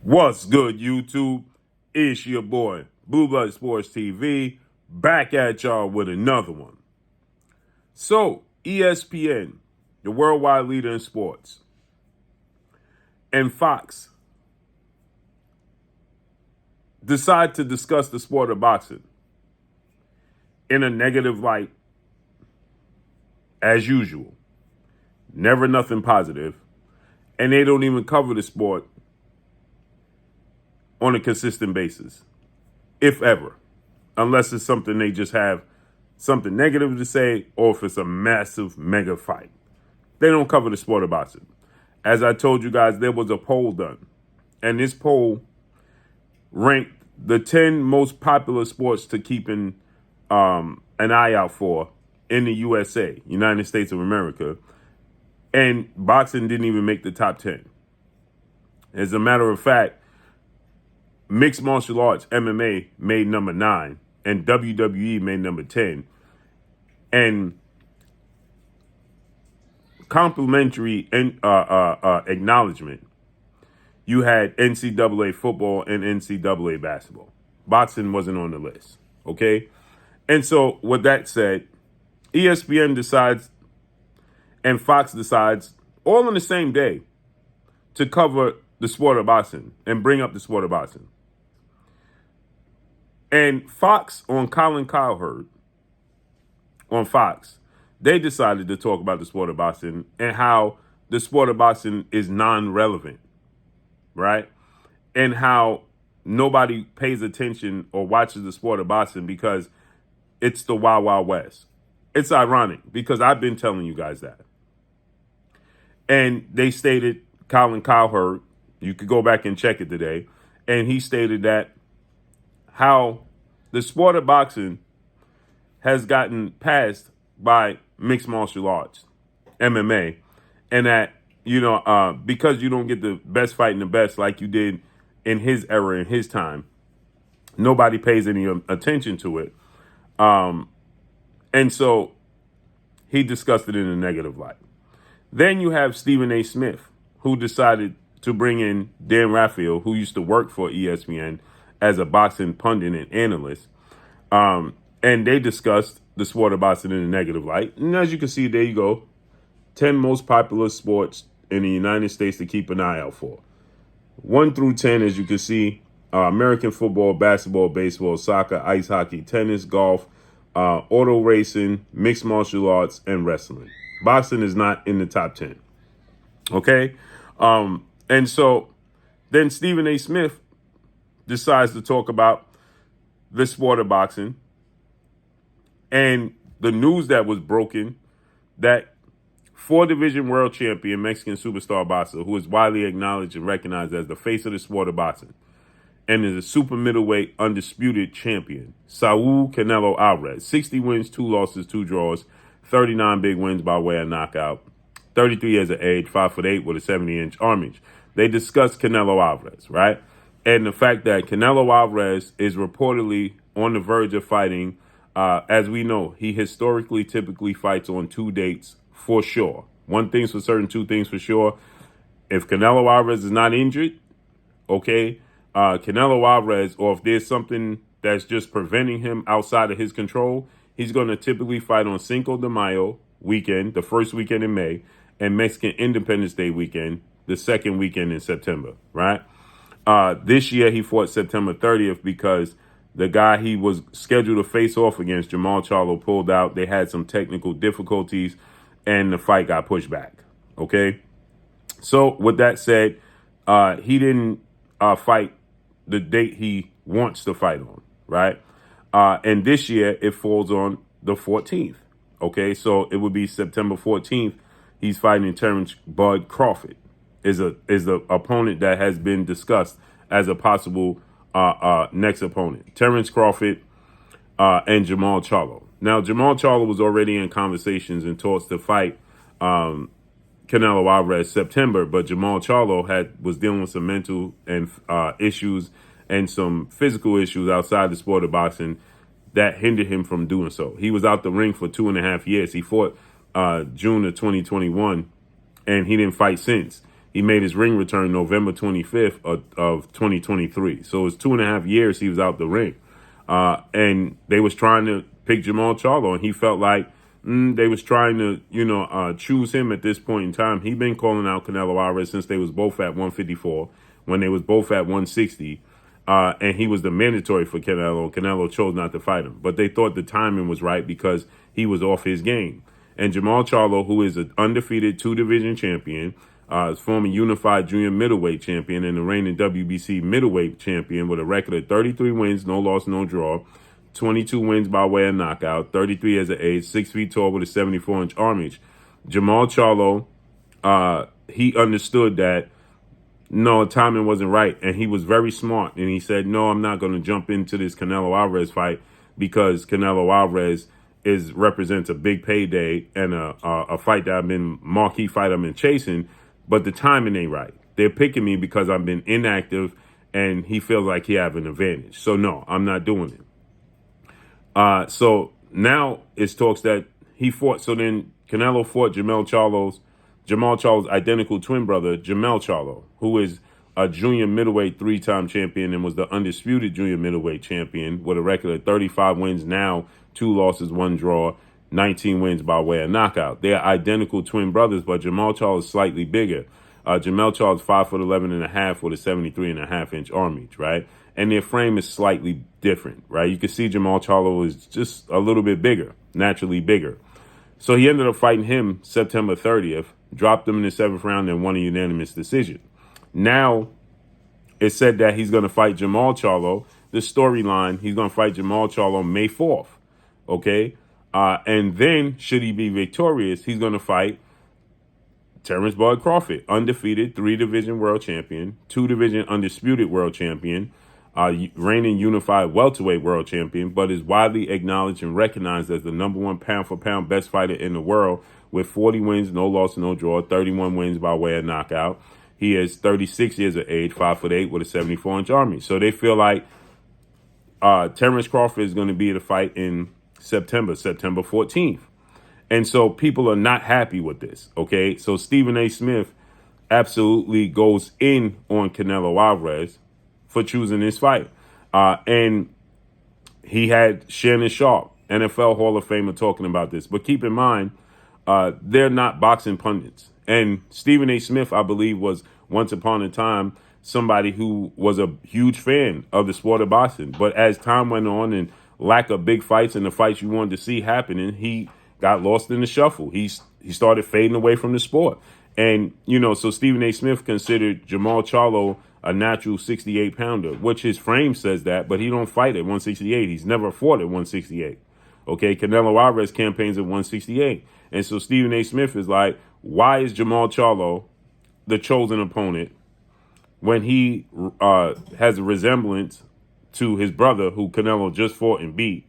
What's good, YouTube? It's your boy, Blue Blood Sports TV, back at y'all with another one. So, ESPN, the worldwide leader in sports, and Fox decide to discuss the sport of boxing in a negative light, as usual. Never nothing positive, and they don't even cover the sport on a consistent basis, if ever, unless it's something they just have something negative to say, or if it's a massive mega fight. They don't cover the sport of boxing. As I told you guys, there was a poll done, and this poll ranked the 10 most popular sports to keep an eye out for in the USA, United States of America, and boxing didn't even make the top 10. As a matter of fact, mixed martial arts, MMA, made number 9, and WWE made number 10. And complimentary acknowledgement, you had NCAA football and NCAA basketball. Boxing wasn't on the list, okay? And so with that said, ESPN decides and Fox decides all on the same day to cover the sport of boxing and bring up the sport of boxing. And Fox on Colin Cowherd on Fox, they decided to talk about the sport of boxing and how the sport of boxing is non-relevant, right? And how nobody pays attention or watches the sport of boxing because it's the Wild Wild West. It's ironic because I've been telling you guys that. And they stated, Colin Cowherd, you could go back and check it today, and he stated that how the sport of boxing has gotten passed by mixed martial arts, MMA, and that, because you don't get the best fighting the best like you did in his era, in his time, nobody pays any attention to it. And so he discussed it in a negative light. Then you have Stephen A. Smith, who decided to bring in Dan Raphael, who used to work for ESPN as a boxing pundit and analyst. And they discussed the sport of boxing in a negative light. And as you can see, there you go. 10 most popular sports in the United States to keep an eye out for. 1 through 10, as you can see, American football, basketball, baseball, soccer, ice hockey, tennis, golf, auto racing, mixed martial arts, and wrestling. Boxing is not in the top 10. Okay? And so then Stephen A. Smith decides to talk about the sport of boxing and the news that was broken that 4-division world champion, Mexican superstar boxer, who is widely acknowledged and recognized as the face of the sport of boxing and is a super middleweight undisputed champion, Saul Canelo Álvarez, 60 wins, 2 losses, 2 draws, 39 big wins by way of knockout, 33 years of age, 5'8" with a 70-inch arm reach. They discussed Canelo Álvarez, right? And the fact that Canelo Álvarez is reportedly on the verge of fighting. As we know, he historically typically fights on 2 dates for sure. 1 thing's for certain, 2 things for sure. If Canelo Álvarez is not injured, okay, Canelo Álvarez, or if there's something that's just preventing him outside of his control, he's going to typically fight on Cinco de Mayo weekend, the first weekend in May, and Mexican Independence Day weekend, the second weekend in September, right? This year he fought September 30th because the guy he was scheduled to face off against, Jamal Charlo, pulled out. They had some technical difficulties, and the fight got pushed back, okay? So with that said, he didn't fight the date he wants to fight on, right? And this year it falls on the 14th, okay? So it would be September 14th. He's fighting Terence Crawford, is the opponent that has been discussed as a possible next opponent. Terence Crawford and Jamal Charlo. Now, Jamal Charlo was already in conversations and talks to fight Canelo Álvarez September, but Jamal Charlo was dealing with some mental and issues and some physical issues outside the sport of boxing that hindered him from doing so. He was out the ring for 2.5 years. He fought June of 2021, and he didn't fight since. He made his ring return November 25th of 2023. So it's 2.5 years he was out the ring. And they was trying to pick Jamal Charlo, and he felt like they was trying to, choose him at this point in time. He been calling out Canelo Álvarez since they was both at 154, when they was both at 160. And he was the mandatory for Canelo. Canelo chose not to fight him. But they thought the timing was right because he was off his game. And Jamal Charlo, who is an undefeated two-division champion, former unified junior middleweight champion, and the reigning WBC middleweight champion with a record of 33 wins, no loss, no draw, 22 wins by way of knockout, 33 years of age, 6 feet tall with a 74-inch arm reach. Jamal Charlo, he understood that, no, timing wasn't right, and he was very smart, and he said, no, I'm not going to jump into this Canelo Álvarez fight because Canelo Álvarez represents a big payday and a fight that marquee fight I've been chasing, but the timing ain't right. They're picking me because I've been inactive, and he feels like he have an advantage. So no, I'm not doing it. So now it's talks that he fought. So then Canelo fought Jamal Charlo's identical twin brother, Jamel Charlo, who is a junior middleweight 3-time champion and was the undisputed junior middleweight champion with a record of 35 wins now, 2 losses, 1 draw, 19 wins by way of knockout. They're identical twin brothers, but Jamal Charlo is slightly bigger. Jamel Charlo is 5'11.5" with a 73.5-inch arm reach, right? And their frame is slightly different, right? You can see Jamal Charlo is just a little bit bigger, naturally bigger. So he ended up fighting him September 30th, dropped him in the 7th round, and won a unanimous decision. Now, it's said that he's going to fight Jamal Charlo. The storyline, he's going to fight Jamal Charlo May 4th, okay? And then, should he be victorious, he's going to fight Terence Crawford, undefeated 3-division world champion, 2-division undisputed world champion, reigning unified welterweight world champion, but is widely acknowledged and recognized as the #1 pound-for-pound best fighter in the world with 40 wins, no loss, no draw, 31 wins by way of knockout. He is 36 years of age, 5'8", with a 74-inch arm reach. So they feel like Terence Crawford is going to be at a fight in September 14th. And so people are not happy with this, okay? So Stephen A. Smith absolutely goes in on Canelo Álvarez for choosing this fight. And he had Shannon Sharp, NFL Hall of Famer, talking about this. But keep in mind, they're not boxing pundits. And Stephen A. Smith, I believe, was once upon a time somebody who was a huge fan of the sport of boxing. But as time went on and lack of big fights and the fights you wanted to see happening, he got lost in the shuffle. He started fading away from the sport. And, so Stephen A. Smith considered Jamal Charlo a natural 68-pounder, which his frame says that, but he don't fight at 168. He's never fought at 168. Okay, Canelo Álvarez campaigns at 168. And so Stephen A. Smith is like, why is Jamal Charlo the chosen opponent when he has a resemblance to his brother who Canelo just fought and beat?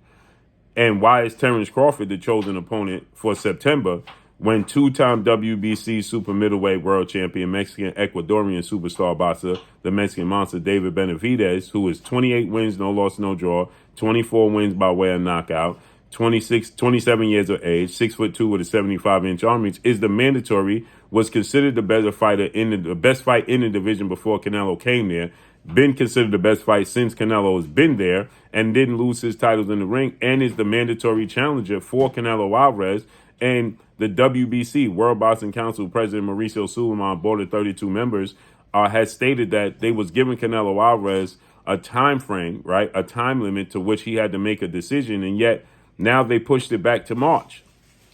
And why is Terence Crawford the chosen opponent for September when 2-time WBC super middleweight world champion, Mexican Ecuadorian superstar boxer, the Mexican monster David Benavidez, who is 28 wins, no loss, no draw, 24 wins by way of knockout, 27 years of age, 6'2" with a 75-inch arm reach, is the mandatory, was considered the better fighter the best fight in the division before Canelo came there, been considered the best fight since Canelo has been there, and didn't lose his titles in the ring, and is the mandatory challenger for Canelo Álvarez. And the WBC, World Boxing Council President Mauricio Sulaiman, board of 32 members, has stated that they was giving Canelo Álvarez a time frame, right, a time limit to which he had to make a decision, and yet now they pushed it back to March,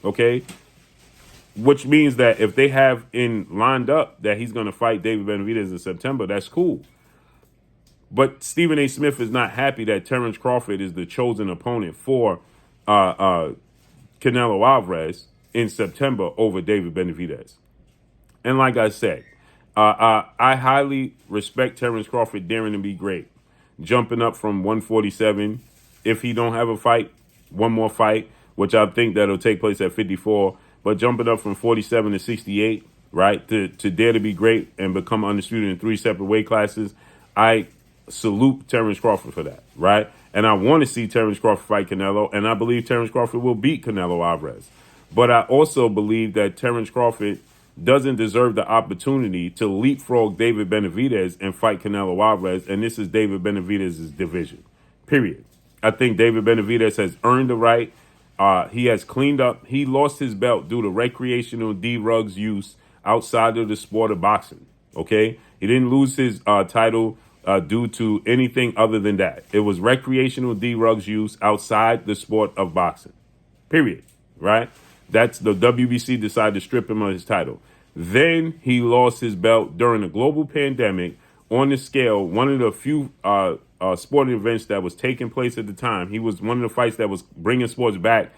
okay? Which means that if they have lined up that he's going to fight David Benavidez in September, that's cool. But Stephen A. Smith is not happy that Terence Crawford is the chosen opponent for Canelo Álvarez in September over David Benavidez. And like I said, I highly respect Terence Crawford daring to be great. Jumping up from 147, if he don't have a fight, one more fight, which I think that'll take place at 54, but jumping up from 47 to 68, right, to dare to be great and become undisputed in 3 separate weight classes, I salute Terence Crawford for that, right? And I want to see Terence Crawford fight Canelo, and I believe Terence Crawford will beat Canelo Álvarez. But I also believe that Terence Crawford doesn't deserve the opportunity to leapfrog David Benavidez and fight Canelo Álvarez, and this is David Benavidez's division. Period. I think David Benavidez has earned the right. He has cleaned up. He lost his belt due to recreational drugs use outside of the sport of boxing. Okay? He didn't lose his title due to anything other than that. It was recreational drugs use outside the sport of boxing. Period. Right? That's the WBC decided to strip him of his title. Then he lost his belt during a global pandemic on the scale, one of the few sporting events that was taking place at the time. He was one of the fights that was bringing sports back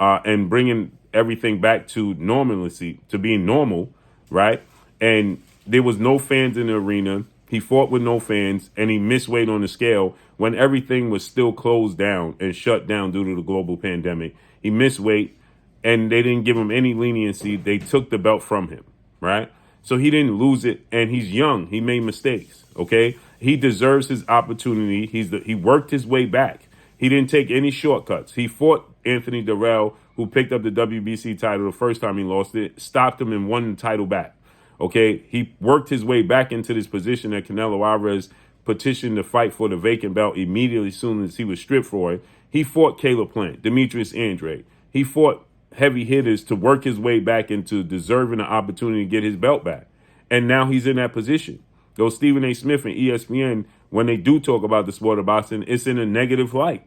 and bringing everything back to normalcy, to being normal, right? And there was no fans in the arena. He fought with no fans, and he missed weight on the scale when everything was still closed down and shut down due to the global pandemic. He missed weight, and they didn't give him any leniency. They took the belt from him, right? So he didn't lose it, and he's young. He made mistakes, okay? He deserves his opportunity. He worked his way back. He didn't take any shortcuts. He fought Anthony Durrell, who picked up the WBC title the first time he lost it, stopped him and won the title back, okay? He worked his way back into this position that Canelo Álvarez petitioned to fight for the vacant belt immediately as soon as he was stripped for it. He fought Caleb Plant, Demetrius Andrade. He fought heavy hitters to work his way back into deserving the opportunity to get his belt back. And now he's in that position. Though Stephen A. Smith and ESPN, when they do talk about the sport of boxing, it's in a negative light.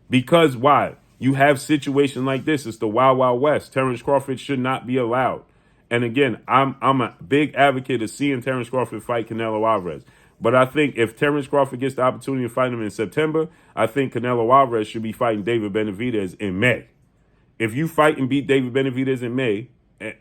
Because why? You have situations like this. It's the Wild Wild West. Terence Crawford should not be allowed. And again, I'm a big advocate of seeing Terence Crawford fight Canelo Álvarez. But I think if Terence Crawford gets the opportunity to fight him in September, I think Canelo Álvarez should be fighting David Benavidez in May. If you fight and beat David Benavidez in May,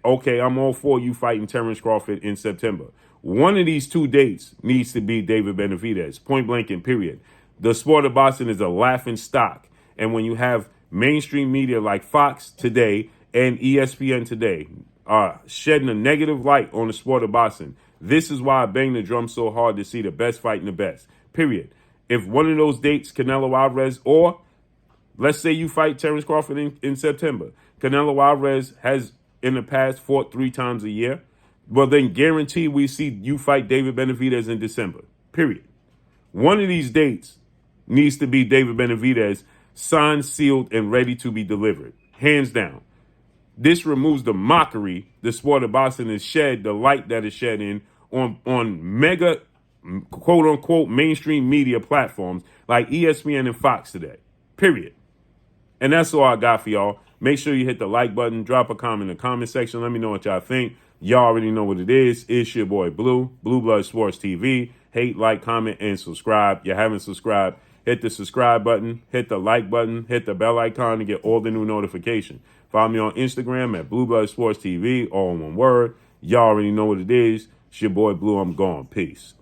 okay, I'm all for you fighting Terence Crawford in September. One of these two dates needs to be David Benavidez, point blank and period. The sport of boxing is a laughing stock. And when you have mainstream media like Fox today and ESPN today shedding a negative light on the sport of boxing, this is why I bang the drum so hard to see the best fighting the best, period. If one of those dates, Canelo Álvarez, or let's say you fight Terence Crawford in September. Canelo Álvarez has in the past fought 3 times a year. Well, then guarantee we see you fight David Benavidez in December. Period. One of these dates needs to be David Benavidez, signed, sealed, and ready to be delivered. Hands down. This removes the mockery the sport of boxing is shed, the light that is shed in on mega, quote-unquote, mainstream media platforms like ESPN and Fox today. Period. And that's all I got for y'all. Make sure you hit the like button, drop a comment in the comment section. Let me know what y'all think. Y'all already know what it is. It's your boy Blue, Blue Blood Sports TV. Hate, like, comment, and subscribe. You haven't subscribed, hit the subscribe button, hit the like button, hit the bell icon to get all the new notifications. Follow me on Instagram at Blue Blood Sports TV, all in one word. Y'all already know what it is. It's your boy Blue. I'm gone. Peace.